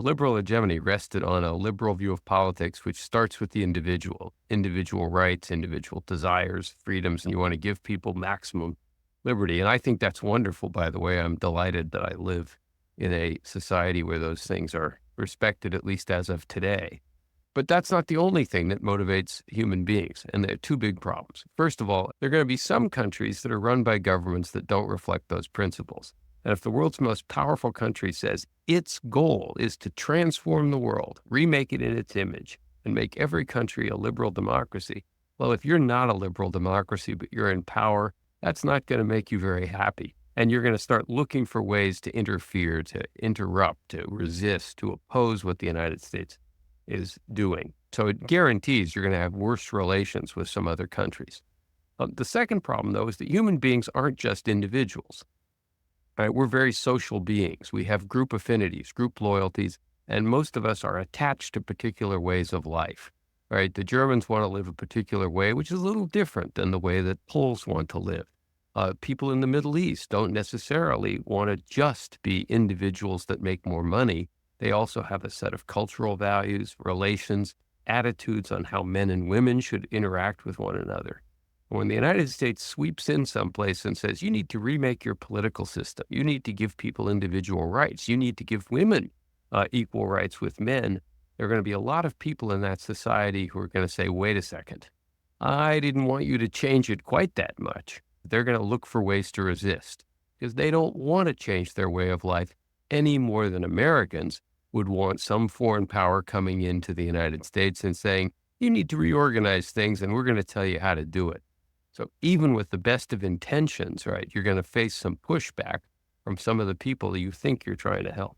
liberal hegemony rested on a liberal view of politics, which starts with the individual rights, individual desires, freedoms, and you want to give people maximum liberty. And I think that's wonderful, by the way. I'm delighted that I live in a society where those things are respected, at least as of today. But that's not the only thing that motivates human beings. And there are two big problems. First of all, there are going to be some countries that are run by governments that don't reflect those principles. And if the world's most powerful country says its goal is to transform the world, remake it in its image, and make every country a liberal democracy, well, if you're not a liberal democracy, but you're in power, that's not going to make you very happy. And you're going to start looking for ways to interfere, to interrupt, to resist, to oppose what the United States is doing. So it guarantees you're going to have worse relations with some other countries. The second problem, though, is that human beings aren't just individuals. Right? We're very social beings. We have group affinities, group loyalties, and most of us are attached to particular ways of life. Right? The Germans want to live a particular way, which is a little different than the way that Poles want to live. People in the Middle East don't necessarily want to just be individuals that make more money. They also have a set of cultural values, relations, attitudes on how men and women should interact with one another. When the United States sweeps in someplace and says, you need to remake your political system, you need to give people individual rights, you need to give women equal rights with men, there are going to be a lot of people in that society who are going to say, wait a second, I didn't want you to change it quite that much. They're going to look for ways to resist because they don't want to change their way of life any more than Americans would want some foreign power coming into the United States and saying, you need to reorganize things and we're going to tell you how to do it. So even with the best of intentions, right, you're going to face some pushback from some of the people that you think you're trying to help.